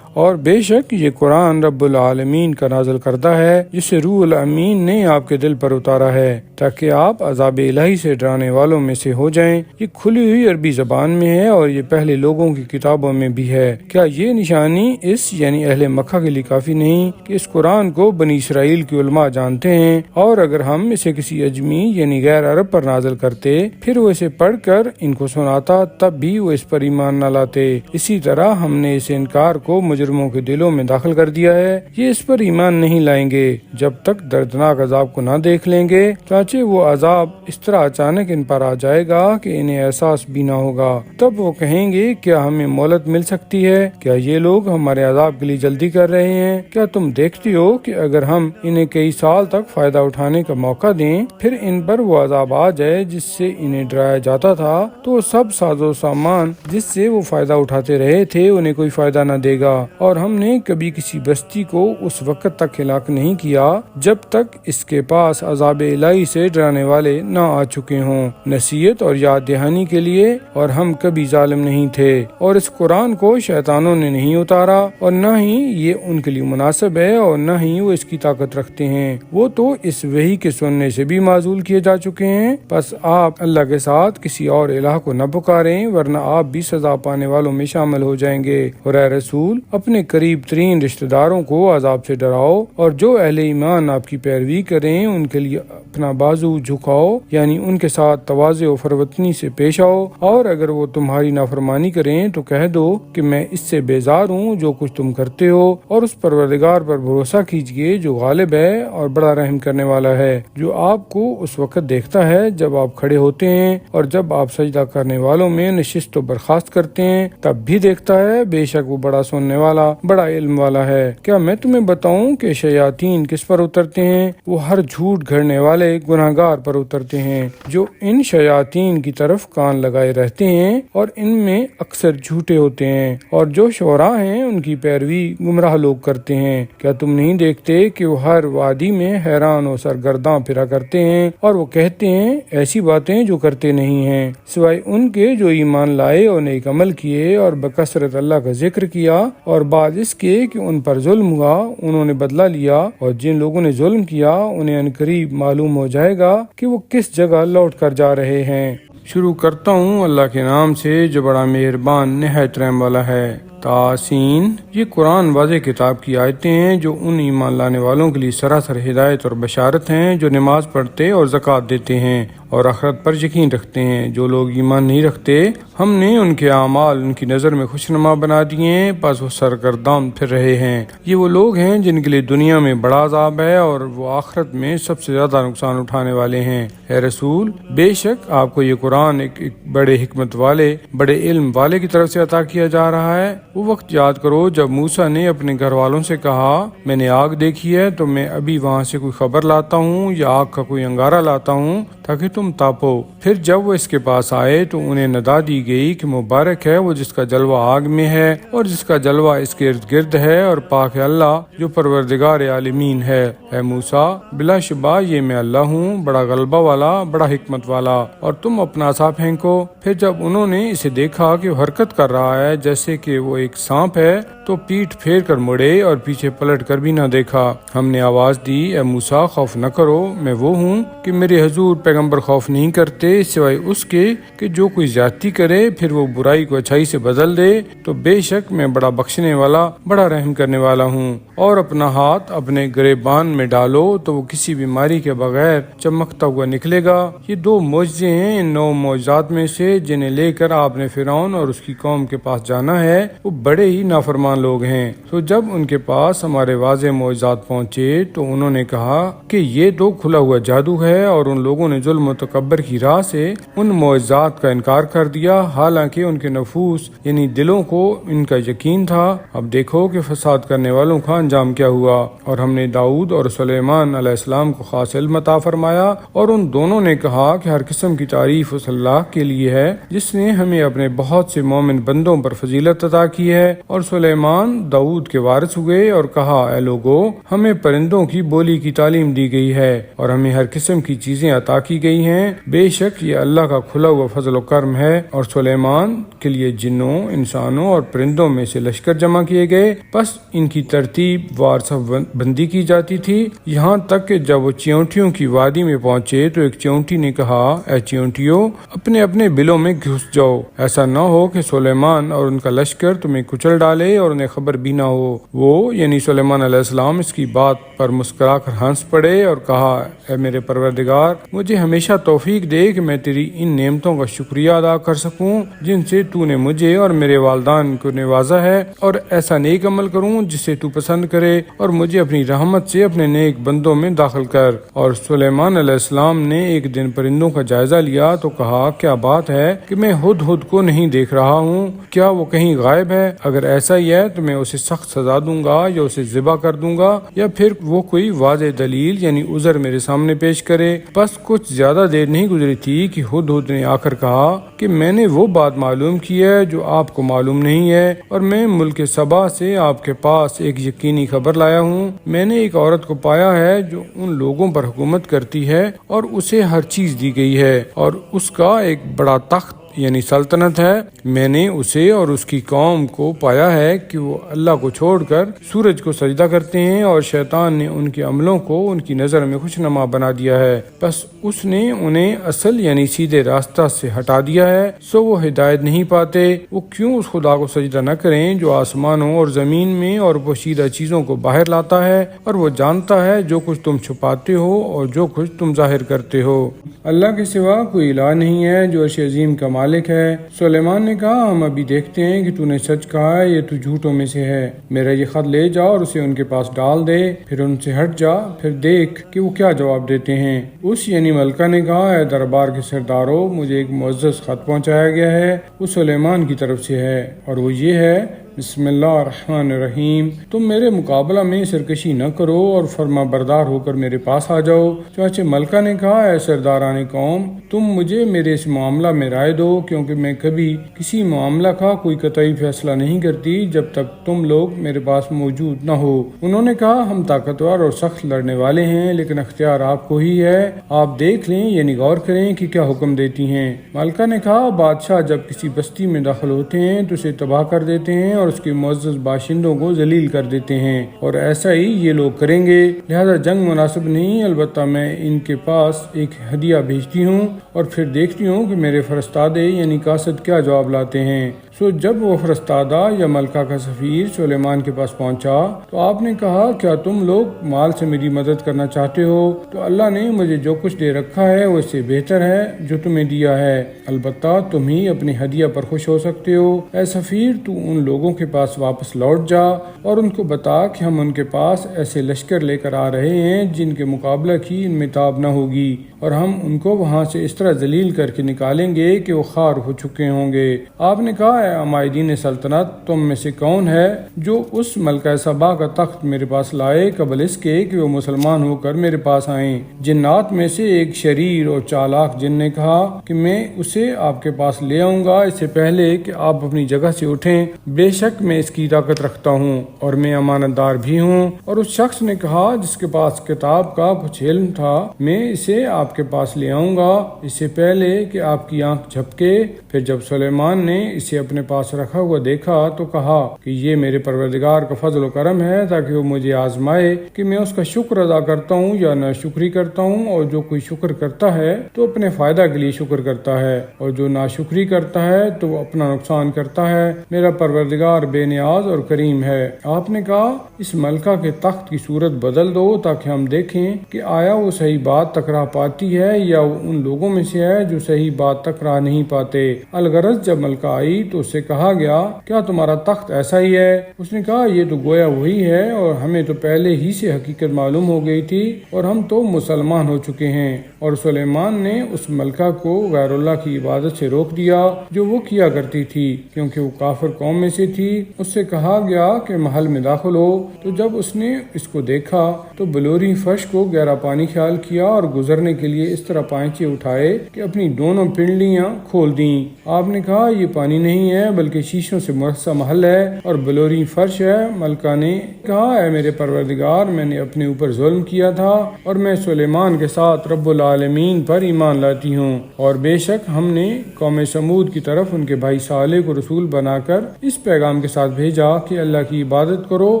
اور بے شک یہ قرآن رب العالمین کا نازل کردہ ہے، جسے روح الامین نے آپ کے دل پر اتارا ہے، تاکہ آپ عذاب الہی سے ڈرانے والوں میں سے ہو جائیں۔ یہ کھلی ہوئی عربی زبان میں ہے، اور یہ پہلے لوگوں کی کتابوں میں بھی ہے۔ کیا یہ نشانی اس یعنی اہل مکہ کے لیے کافی نہیں کہ اس قرآن کو بنی اسرائیل کے علماء جانتے ہیں؟ اور اگر ہم اسے کسی اجمی یعنی غیر عرب پر نازل کرتے، پھر وہ اسے پڑھ کر ان کو سناتا، تب بھی وہ اس پر ایمان نہ لاتے۔ اسی طرح ہم نے اس انکار کو مجرموں کے دلوں میں داخل کر دیا ہے، یہ اس پر ایمان نہیں لائیں گے جب تک دردناک عذاب کو نہ دیکھ لیں گے، چانچہ وہ عذاب اس طرح اچانک ان پر آ جائے گا کہ انہیں احساس بھی نہ ہوگا۔ تب وہ کہیں گے، کیا ہمیں مہلت مل سکتی ہے؟ کیا یہ لوگ ہمارے عذاب کے لیے جلدی کر رہے ہیں؟ کیا تم دیکھتی ہو کہ اگر ہم انہیں کئی سال تک فائدہ اٹھانے کا موقع دیں، پھر ان پر وہ عذاب آ جائے جس سے انہیں ڈرایا جاتا تھا، تو سب ساز و سامان جس سے وہ فائدہ اٹھاتے رہے تھے انہیں کوئی فائدہ نہ دے گا۔ اور ہم نے کبھی کسی بستی کو اس وقت تک ہلاک نہیں کیا جب تک اس کے پاس عذاب الہی سے ڈرانے والے نہ آ چکے ہوں، نصیحت اور یاد دہانی کے لیے، اور ہم کبھی ظالم نہیں تھے۔ اور اس قرآن کو شیطانوں نے نہیں اتارا، اور نہ ہی یہ ان کے لیے مناسب ہے، اور نہ ہی وہ اس کی طاقت رکھتے ہیں۔ وہ تو اس وحی کے سننے سے بھی معزول کیے جا چکے ہیں۔ بس آپ اللہ کے ساتھ کسی اور الہ کو نہ پکاریں، ورنہ آپ بھی سزا پانے والوں میں شامل ہو جائیں گے۔ اور اے رسول، اپنے قریب ترین رشتہ داروں کو عذاب سے ڈراؤ، اور جو اہل ایمان آپ کی پیروی کریں ان کے لیے اپنا بازو جھکاؤ، یعنی ان کے ساتھ تواضع و فروتنی سے پیش آؤ، اور اگر وہ تمہاری نافرمانی کریں تو کہہ دو کہ میں اس سے بیزار ہوں جو کچھ تم کرتے ہو، اور اس پروردگار پر بھروسہ کیجئے جو غالب ہے اور بڑا رحم کرنے والا ہے، جو آپ کو اس وقت دیکھتا ہے جب آپ کھڑے ہوتے ہیں، اور جب آپ سجدہ کرنے والوں میں نشست و برخاست کرتے ہیں تب بھی دیکھتا ہے۔ بے شک وہ بڑا سننے والا والا بڑا علم والا ہے۔ کیا میں تمہیں بتاؤں کہ شیاطین کس پر اترتے ہیں؟ وہ ہر جھوٹ گھڑنے والے گناہگار پر اترتے ہیں جو ان شیاطین کی طرف کان لگائے رہتے ہیں اور ان میں اکثر جھوٹے ہوتے ہیں، اور جو شعراء ہیں ان کی پیروی گمراہ لوگ کرتے ہیں۔ کیا تم نہیں دیکھتے کہ وہ ہر وادی میں حیران و سرگرداں پھرا کرتے ہیں اور وہ کہتے ہیں ایسی باتیں جو کرتے نہیں ہیں، سوائے ان کے جو ایمان لائے اور نیک عمل کیے اور بکثرت اللہ کا ذکر کیا، اور بعد اس کے کہ ان پر ظلم ہوا انہوں نے بدلہ لیا، اور جن لوگوں نے ظلم کیا انہیں عنقریب معلوم ہو جائے گا کہ وہ کس جگہ لوٹ کر جا رہے ہیں۔ شروع کرتا ہوں اللہ کے نام سے جو بڑا مہربان نہایت رحم والا ہے۔ تاسین، یہ قرآن واضح کتاب کی آیتیں ہیں جو ان ایمان لانے والوں کے لیے سراسر ہدایت اور بشارت ہیں جو نماز پڑھتے اور زکوٰۃ دیتے ہیں اور آخرت پر یقین رکھتے ہیں۔ جو لوگ ایمان نہیں رکھتے ہم نے ان کے اعمال ان کی نظر میں خوشنما بنا دیے ہیں، پس وہ سرگردان پھر رہے ہیں۔ یہ وہ لوگ ہیں جن کے لیے دنیا میں بڑا عذاب ہے اور وہ آخرت میں سب سے زیادہ نقصان اٹھانے والے ہیں۔ اے رسول، بے شک آپ کو یہ قرآن ایک بڑے حکمت والے بڑے علم والے کی طرف سے عطا کیا جا رہا ہے۔ وہ وقت یاد کرو جب موسیٰ نے اپنے گھر والوں سے کہا میں نے آگ دیکھی ہے تو میں ابھی وہاں سے کوئی خبر لاتا ہوں یا آگ کا کوئی انگارہ لاتا ہوں تاکہ تم تاپو۔ پھر جب وہ اس کے پاس آئے تو انہیں ندا دی گئی کہ مبارک ہے وہ جس کا جلوہ آگ میں ہے اور جس کا جلوہ اس کے ارد گرد ہے، اور پاک ہے اللہ جو پروردگار عالمین ہے۔ اے موسیٰ، بلا شبہ یہ میں اللہ ہوں، بڑا غلبہ والا بڑا حکمت والا، اور تم اپنا عصا پھینکو۔ پھر جب انہوں نے اسے دیکھا کہ وہ حرکت کر رہا ہے جیسے کہ وہ ایک سانپ ہے تو پیٹھ پھیر کر مڑے اور پیچھے پلٹ کر بھی نہ دیکھا۔ ہم نے آواز دی اے موسیٰ خوف نہ کرو، میں وہ ہوں کہ میرے حضور پیغمبر خوف نہیں کرتے سوائے اس کے کہ جو کوئی زیادتی کرے پھر وہ برائی کو اچھائی سے بدل دے، تو بے شک میں بڑا بخشنے والا بڑا رحم کرنے والا ہوں۔ اور اپنا ہاتھ اپنے گریبان میں ڈالو تو وہ کسی بیماری کے بغیر چمکتا ہوا نکلے گا۔ یہ 2 معجزے ہیں ان 9 معجزات میں سے جنہیں لے کر آپ نے فرعون اور اس کی قوم کے پاس جانا ہے۔ وہ بڑے ہی نافرمان لوگ ہیں۔ تو جب ان کے پاس ہمارے واضح معجزات پہنچے تو انہوں نے کہا کہ یہ تو کھلا ہوا جادو ہے، اور ان لوگوں نے ظلم و تکبر کی راہ سے ان معجزات کا انکار کر دیا، حالانکہ ان کے نفوس یعنی دلوں کو ان کا یقین تھا۔ اب دیکھو کہ فساد کرنے والوں کا انجام کیا ہوا۔ اور ہم نے داؤد اور سلیمان علیہ السلام کو خاص علم عطا فرمایا، اور ان دونوں نے کہا کہ ہر قسم کی تعریف اس اللہ کے لیے ہے جس نے ہمیں اپنے بہت سے مومن بندوں پر فضیلت عطا کی ہے۔ اور سلیمان داؤد کے وارث ہوئے اور کہا اے لوگو، ہمیں پرندوں کی بولی کی تعلیم دی گئی ہے اور ہمیں ہر قسم کی چیزیں عطا کی گئی ہیں، بے شک یہ اللہ کا کھلا ہوا فضل و کرم ہے۔ اور سلیمان کے لیے جنوں، انسانوں اور پرندوں میں سے لشکر جمع کیے گئے، پس ان کی ترتیب وار صف بندی کی جاتی تھی، یہاں تک کہ جب وہ چیونٹیوں کی وادی میں پہنچے تو ایک چیونٹی نے کہا اے چیونٹیوں، اپنے اپنے بلوں میں گھس جاؤ، ایسا نہ ہو کہ سلیمان اور ان کا لشکر تمہیں کچل ڈالے اور انہیں خبر بھی نہ ہو۔ وہ یعنی سلیمان علیہ السلام اس کی بات پر مسکرا کر ہنس پڑے اور کہا اے میرے پروردگار، مجھے ہمیشہ توفیق دے کہ میں تیری ان نعمتوں کا شکریہ ادا کر سکوں جن سے تو نے مجھے اور میرے والدین کو نوازا ہے، اور ایسا نیک عمل کروں جسے تو پسند کرے، اور مجھے اپنی رحمت سے اپنے نیک بندوں میں داخل کر۔ اور سلیمان علیہ السلام نے ایک دن پرندوں کا جائزہ لیا تو کہا کیا بات ہے کہ میں ہدہد کو نہیں دیکھ رہا ہوں، کیا وہ کہیں غائب ہے؟ اگر ایسا ہی ہے تو میں اسے سخت سزا دوں گا یا اسے ذبح کر دوں گا، یا پھر وہ کوئی واضح دلیل یعنی عذر میرے سامنے پیش کرے۔ بس کچھ زیادہ دیر نہیں گزری تھی کہ ہدہد نے آ کر کہا کہ میں نے وہ بات معلوم کی ہے جو آپ کو معلوم نہیں ہے، اور میں ملک سبا سے آپ کے پاس ایک یقینی خبر لایا ہوں۔ میں نے ایک عورت کو پایا ہے جو ان لوگوں پر حکومت کرتی ہے اور اسے ہر چیز دی گئی ہے، اور اس کا ایک بڑا تخت یعنی سلطنت ہے۔ میں نے اسے اور اس کی قوم کو پایا ہے کہ وہ اللہ کو چھوڑ کر سورج کو سجدہ کرتے ہیں، اور شیطان نے ان کے عملوں کو ان کی نظر میں خوشنما بنا دیا ہے، بس اس نے انہیں اصل یعنی سیدھے راستہ سے ہٹا دیا ہے، سو وہ ہدایت نہیں پاتے۔ وہ کیوں اس خدا کو سجدہ نہ کریں جو آسمانوں اور زمین میں اور پوشیدہ چیزوں کو باہر لاتا ہے، اور وہ جانتا ہے جو کچھ تم چھپاتے ہو اور جو کچھ تم ظاہر کرتے ہو۔ اللہ کے سوا کوئی الہ نہیں ہے جو عرش عظیم کا مالک ہے۔ سلیمان نے کہا ہم ابھی دیکھتے ہیں کہ تو نے سچ کہا ہے یا تو جھوٹوں میں سے ہے۔ میرا یہ خط لے جا اور اسے ان کے پاس ڈال دے، پھر ان سے ہٹ جا، پھر دیکھ کہ وہ کیا جواب دیتے ہیں۔ اس یعنی ملکہ نے کہا اے دربار کے سرداروں، مجھے ایک معزز خط پہنچایا گیا ہے، وہ سلیمان کی طرف سے ہے، اور وہ یہ ہے بسم اللہ الرحمن الرحیم، تم میرے مقابلہ میں سرکشی نہ کرو اور فرما بردار ہو کر میرے پاس آ جاؤ۔ چنانچہ ملکہ نے کہا، اے سرداران قوم، تم مجھے میرے اس معاملہ میں رائے دو، کیونکہ میں کبھی کسی معاملہ کا کوئی قطعی فیصلہ نہیں کرتی جب تک تم لوگ میرے پاس موجود نہ ہو۔ انہوں نے کہا، ہم طاقتور اور سخت لڑنے والے ہیں، لیکن اختیار آپ کو ہی ہے، آپ دیکھ لیں یعنی غور کریں کہ کیا حکم دیتی ہیں۔ ملکہ نے کہا، بادشاہ جب کسی بستی میں داخل ہوتے ہیں تو اسے تباہ کر دیتے ہیں اور اس کے معزز باشندوں کو ذلیل کر دیتے ہیں، اور ایسا ہی یہ لوگ کریں گے، لہذا جنگ مناسب نہیں، البتہ میں ان کے پاس ایک ہدیہ بھیجتی ہوں اور پھر دیکھتی ہوں کہ میرے فرستادے یعنی قاصد کیا جواب لاتے ہیں۔ سو جب وہ فرستادہ یا ملکہ کا سفیر سلیمان کے پاس پہنچا تو آپ نے کہا، کیا تم لوگ مال سے میری مدد کرنا چاہتے ہو؟ تو اللہ نے مجھے جو کچھ دے رکھا ہے وہ اس سے بہتر ہے جو تمہیں دیا ہے، البتہ تم ہی اپنی ہدیہ پر خوش ہو سکتے ہو۔ اے سفیر، تو ان لوگوں کے پاس واپس لوٹ جا اور ان کو بتا کہ ہم ان کے پاس ایسے لشکر لے کر آ رہے ہیں جن کے مقابلہ کی ان میں تاب نہ ہوگی، اور ہم ان کو وہاں سے اس طرح ذلیل کر کے نکالیں گے کہ وہ خوار ہو چکے ہوں گے۔ آپ نے کہا، اے عمائدین سلطنت، تم میں سے کون ہے جو اس ملکہ سبا کا تخت میرے پاس لائے قبل اس کے کہ وہ مسلمان ہو کر میرے پاس آئیں؟ جنات میں سے ایک شریر اور چالاک جن نے کہا کہ میں اسے آپ کے پاس لے آؤں گا اس سے پہلے کہ آپ اپنی جگہ سے اٹھیں، بے شک میں اس کی طاقت رکھتا ہوں اور میں امانت دار بھی ہوں۔ اور اس شخص نے کہا جس کے پاس کتاب کا کچھ علم تھا، میں اسے آپ کے پاس لے آؤں گا اس سے پہلے کہ آپ کی آنکھ جھپکے۔ پھر جب سلیمان نے اسے اپنے پاس رکھا ہوا دیکھا تو کہا کہ یہ میرے پروردگار کا فضل و کرم ہے تاکہ وہ مجھے آزمائے کہ میں اس کا شکر ادا کرتا ہوں یا ناشکری کرتا ہوں، اور جو کوئی شکر کرتا ہے تو اپنے فائدہ کے لیے شکر کرتا ہے، اور جو ناشکری کرتا ہے تو وہ اپنا نقصان کرتا ہے۔ میرا پروردگار بے نیاز اور کریم ہے۔ آپ نے کہا، اس ملکہ کے تخت کی صورت بدل دو تاکہ ہم دیکھیں کہ آیا وہ صحیح بات تک راہ پاتی ہے یا وہ ان لوگوں میں سے ہے جو صحیح بات تک راہ نہیں پاتے۔ الغرض جب ملکہ آئی تو اس سے کہا گیا، کیا تمہارا تخت ایسا ہی ہے؟ اس نے کہا، یہ تو گویا وہی ہے، اور ہمیں تو پہلے ہی سے حقیقت معلوم ہو گئی تھی اور ہم تو مسلمان ہو چکے ہیں۔ اور سلیمان نے اس ملکہ کو غیر اللہ کی عبادت سے روک دیا جو وہ کیا کرتی تھی، کیونکہ وہ کافر قوم میں سے تھی۔ اس سے کہا گیا کہ محل میں داخل ہو، تو جب اس نے اس کو دیکھا تو بلوری فرش کو گہرا پانی خیال کیا اور گزرنے کے لیے اس طرح پائچے اٹھائے کہ اپنی دونوں پنڈلیاں کھول دیں۔ آپ نے کہا، یہ پانی نہیں ہے بلکہ شیشوں سے مرصع محل ہے اور بلوری فرش ہے۔ ملکہ نے کہا، اے میرے پروردگار، میں نے اپنے اوپر ظلم کیا تھا اور میں سلیمان کے ساتھ رب العالمین پر ایمان لاتی ہوں، اور بے شک ہم نے قوم سمود کی طرف ان کے بھائی صالح کو رسول بنا کر اس پیغام کے ساتھ بھیجا کہ اللہ کی عبادت کرو،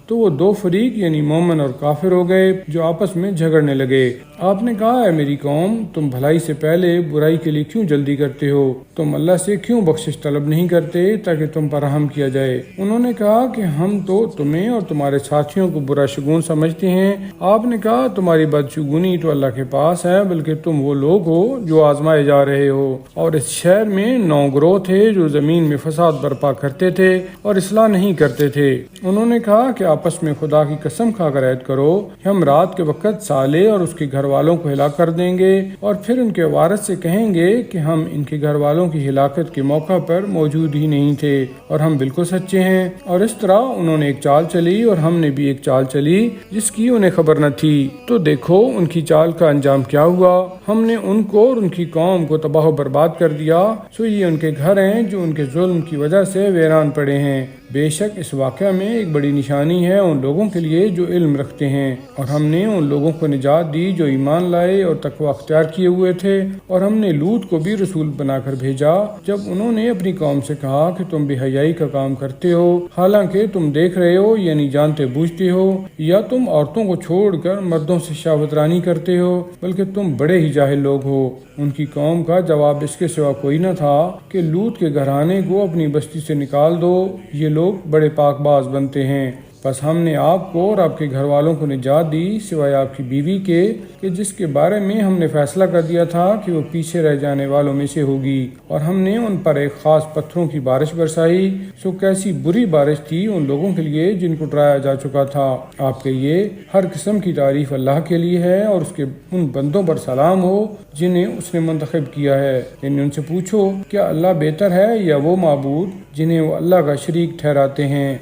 تو وہ دو فریق یعنی مومن اور کافر ہو گئے جو آپس میں جھگڑنے لگے۔ آپ نے کہا، اے میری قوم، تم بھلائی سے پہلے برائی کے لیے کیوں جلدی کرتے ہو؟ تم اللہ سے کیوں بخشش طلب نہیں کرتے تاکہ تم پر رحم کیا جائے؟ انہوں نے کہا کہ ہم تو تمہیں اور تمہارے ساتھیوں کو برا شگون سمجھتے ہیں۔ آپ نے کہا، تمہاری بدشگونی تو اللہ کے پاس ہے، بلکہ تم وہ لوگ ہو جو آزمائے جا رہے ہو۔ اور اس شہر میں 9 گروہ تھے جو زمین میں فساد برپا کرتے تھے اور اصلاح نہیں کرتے تھے۔ انہوں نے کہا کہ آپس میں خدا کی قسم کھا کر عہد کرو کہ ہم رات کے وقت صالح اور اس کے گھر والوں کو ہلاک کر دیں گے، اور پھر ان کے وارث سے کہیں گے کہ ہم ان کے گھر والوں کی ہلاکت کے موقع پر موجود ہی نہیں تھے اور ہم بالکل سچے ہیں۔ اور اس طرح انہوں نے ایک چال چلی اور ہم نے بھی ایک چال چلی جس کی انہیں خبر نہ تھی، تو دیکھو ان کی چال کا انجام کیا ہوا۔ ہم نے ان کو اور ان کی قوم کو تباہ و برباد کر دیا، سو یہ ان کے گھر ہیں جو ان کے ظلم کی وجہ سے ویران پڑے ہیں۔ بے شک اس واقعہ میں ایک بڑی نشانی ہے ان لوگوں کے لیے جو علم رکھتے ہیں، اور ہم نے ان لوگوں کو نجات دی جو ایمان لائے اور تقوی اختیار کیے ہوئے تھے۔ اور ہم نے لوط کو بھی رسول بنا کر بھیجا جب انہوں نے اپنی قوم سے کہا کہ تم بے حیائی کا کام کرتے ہو، حالانکہ تم دیکھ رہے ہو یعنی جانتے بوجھتے ہو، یا تم عورتوں کو چھوڑ کر مردوں سے شاوترانی کرتے ہو، بلکہ تم بڑے ہی جاہل لوگ ہو۔ ان کی قوم کا جواب اس کے سوا کوئی نہ تھا کہ لوط کے گھرانے کو اپنی بستی سے نکال دو، یہ لوگ بڑے پاک باز بنتے ہیں۔ بس ہم نے آپ کو اور آپ کے گھر والوں کو نجات دی سوائے آپ کی بیوی کے کہ جس کے بارے میں ہم نے فیصلہ کر دیا تھا کہ وہ پیچھے رہ جانے والوں میں سے ہوگی، اور ہم نے ان پر ایک خاص پتھروں کی بارش برسائی۔ سو کیسی بری بارش تھی ان لوگوں کے لیے جن کو ڈرایا جا چکا تھا۔ آپ کہیے ہر قسم کی تعریف اللہ کے لیے ہے اور اس کے ان بندوں پر سلام ہو جنہیں اس نے منتخب کیا ہے۔ یعنی ان سے پوچھو کیا اللہ بہتر ہے یا وہ معبود جنہیں وہ اللہ کا شریک ٹھہراتے ہیں۔